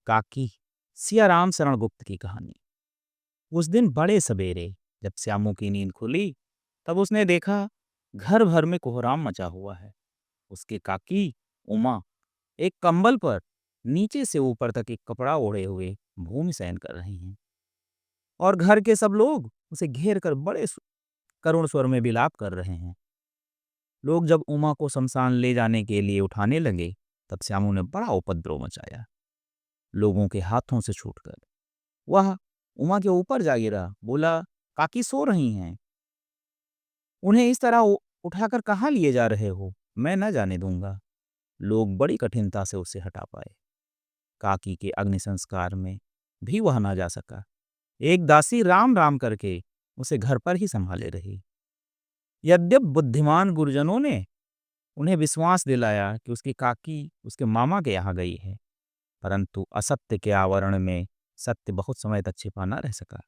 काकी सियाराम शरण गुप्त की कहानी। उस दिन बड़े सवेरे जब श्यामू की नींद खुली, तब उसने देखा घर भर में कोहराम मचा हुआ है। उसके काकी उमा एक कंबल पर नीचे से ऊपर तक एक कपड़ा ओढ़े हुए भूमि शयन कर रही हैं और घर के सब लोग उसे घेर कर करुण स्वर में विलाप कर रहे हैं। लोग जब उमा को शमशान ले जाने के लिए उठाने लगे, तब श्यामू ने बड़ा उपद्रव मचाया। लोगों के हाथों से छूटकर वह उमा के ऊपर जा गिरा, बोला, काकी सो रही हैं, उन्हें इस तरह उठाकर कहाँ लिए जा रहे हो? मैं न जाने दूंगा। लोग बड़ी कठिनता से उसे हटा पाए। काकी के अग्नि संस्कार में भी वह ना जा सका। एक दासी राम राम करके उसे घर पर ही संभाले रही। यद्यप बुद्धिमान गुरुजनों ने उन्हें विश्वास दिलाया कि उसकी काकी उसके मामा के यहाँ गई है, परंतु असत्य के आवरण में सत्य बहुत समय तक छिपा न रह सका।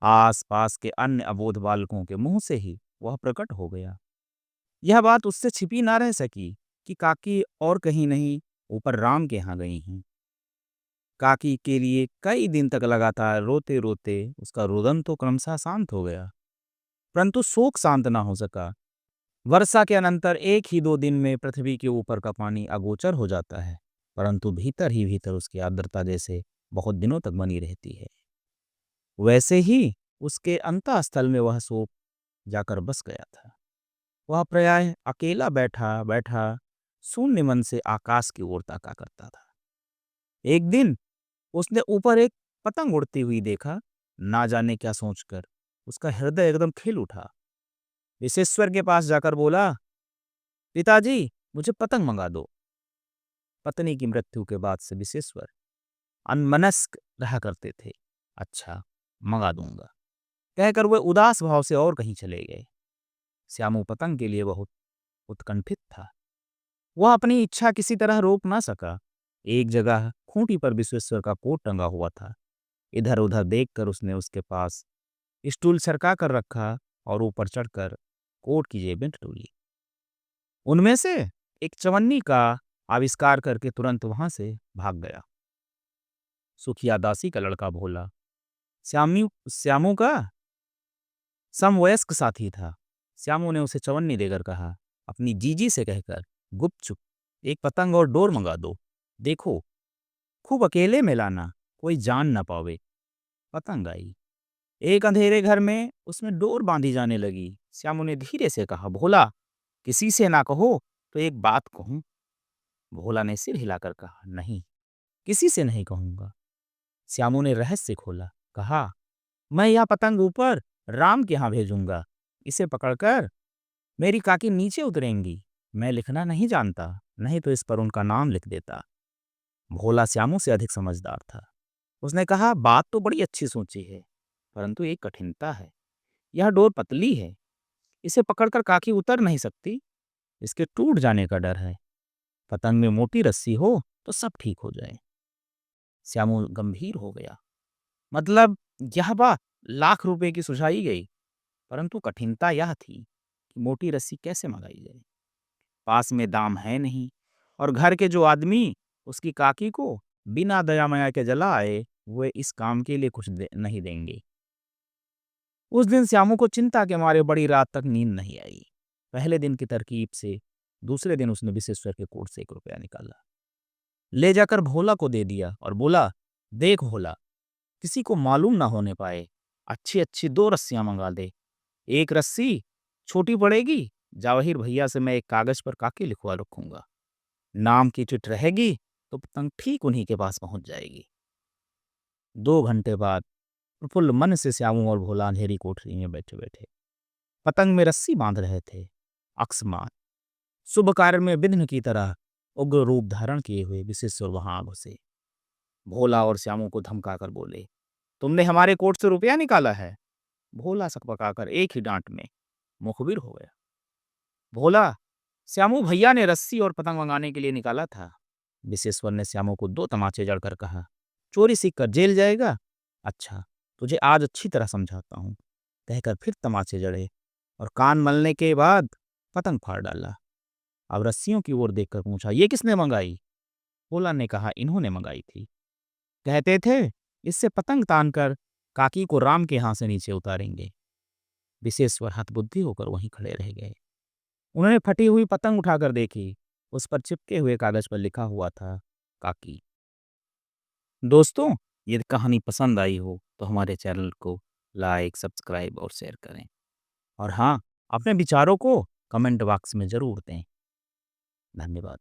आस पास के अन्य अबोध बालकों के मुंह से ही वह प्रकट हो गया। यह बात उससे छिपी ना रह सकी कि काकी और कहीं नहीं, ऊपर राम के यहाँ गई हैं। काकी के लिए कई दिन तक लगातार रोते रोते उसका रुदन तो क्रमशः शांत हो गया, परंतु शोक शांत ना हो सका। वर्षा के अनंतर एक ही 2 दिन में पृथ्वी के ऊपर का पानी अगोचर हो जाता है, परंतु भीतर ही भीतर उसकी आर्द्रता जैसे बहुत दिनों तक बनी रहती है। वैसे ही उसके अंतःस्थल में वह शोक जाकर बस गया था। वह प्रायः अकेला बैठा बैठा शून्य मन से आकाश की ओर ताका करता था। एक दिन उसने ऊपर एक पतंग उड़ती हुई देखा। ना जाने क्या सोचकर उसका हृदय एकदम खिल उठा। विश्वेश्वर के पास जाकर बोला, पिताजी, मुझे पतंग मंगा दो। पत्नी की मृत्यु के बाद से विश्वेश्वर अनमनस्क रहा करते थे। अच्छा, मंगा दूंगा, कहकर वह उदास भाव से और कहीं चले गए। श्यामू पतंग के लिए बहुत उत्कंठित था। वह अपनी इच्छा किसी तरह रोक ना सका। एक जगह खूंटी पर विश्वेश्वर का कोट टंगा हुआ था। इधर उधर देखकर उसने उसके पास स्टूल सरका कर रखा और ऊपर चढ़कर कोट की जेबें टटोली। उनमें से एक चवन्नी का आविष्कार करके तुरंत वहां से भाग गया। सुखिया दासी का लड़का भोला श्यामू का समवयस्क साथी था। श्यामू ने उसे चवन्नी देकर कहा, अपनी जीजी से कहकर गुपचुप एक पतंग और डोर मंगा दो। देखो, खूब अकेले में लाना, कोई जान न पावे। पतंग आई। एक अंधेरे घर में उसमें डोर बांधी जाने लगी। श्यामू ने धीरे से कहा, भोला, किसी से ना कहो तो एक बात कहूं। भोला ने सिर हिलाकर कहा, नहीं, किसी से नहीं कहूंगा। श्यामू ने रहस्य खोला, कहा, मैं यह पतंग ऊपर राम के यहाँ भेजूंगा। इसे पकड़कर मेरी काकी नीचे उतरेंगी। मैं लिखना नहीं जानता, नहीं तो इस पर उनका नाम लिख देता। भोला श्यामू से अधिक समझदार था। उसने कहा, बात तो बड़ी अच्छी सोची है, परंतु एक कठिनता है। यह डोर पतली है, इसे पकड़कर काकी उतर नहीं सकती। इसके टूट जाने का डर है। पतंग में मोटी रस्सी हो तो सब ठीक हो जाए। श्यामू गंभीर हो गया। मतलब यह बात लाख रुपए की सुझाई गई, परंतु कठिनता यह थी कि मोटी रस्सी कैसे मंगाई जाए। पास में दाम है नहीं, और घर के जो आदमी उसकी काकी को बिना दया माया के जला आए, वे इस काम के लिए कुछ नहीं देंगे। उस दिन श्यामू को चिंता के मारे बड़ी रात तक नींद नहीं आई। पहले दिन की तरकीब से दूसरे दिन उसने विश्वेश्वर के कोट से 1 रुपया निकाला, ले जाकर भोला को दे दिया और बोला, देख भोला, किसी को मालूम ना होने पाए, अच्छी अच्छी 2 रस्सियां मंगा दे। एक रस्सी छोटी पड़ेगी, जावाहिर भैया से मैं एक कागज पर काकी लिखवा रखूंगा। नाम की चिट रहेगी तो पतंग ठीक उन्हीं के पास पहुंच जाएगी। 2 घंटे बाद प्रफुल्ल मन से श्यामू और भोला अंधेरी कोठरी में बैठे बैठे पतंग में रस्सी बांध रहे थे। अकस्मात शुभ कार्य में विघ्न की तरह उग्र रूप धारण किए हुए विश्वेश्वर वहां आ घुसे। भोला और श्यामू को धमकाकर बोले, तुमने हमारे कोट से रुपया निकाला है। भोला सकपकाकर एक ही डांट में मुखबिर हो गया। भोला, श्यामू भैया ने रस्सी और पतंग मंगाने के लिए निकाला था। विश्वेश्वर ने श्यामू को 2 तमाचे जड़कर कहा, चोरी सीख कर जेल जाएगा। अच्छा, तुझे आज अच्छी तरह समझाता हूँ, कहकर फिर तमाचे जड़े और कान मलने के बाद पतंग फाड़ डाला। अब रस्सियों की ओर देखकर पूछा, ये किसने मंगाई? भोला ने कहा, इन्होंने मंगाई थी। कहते थे इससे पतंग तानकर काकी को राम के यहाँ से नीचे उतारेंगे। विशेश्वर हतबुद्धि होकर वहीं खड़े रह गए। उन्होंने फटी हुई पतंग उठाकर देखी। उस पर चिपके हुए कागज पर लिखा हुआ था काकी। दोस्तों, ये कहानी पसंद आई हो तो हमारे चैनल को लाइक, सब्सक्राइब और शेयर करें। और हाँ, अपने विचारों को कमेंट बॉक्स में ज़रूर दें। धन्यवाद।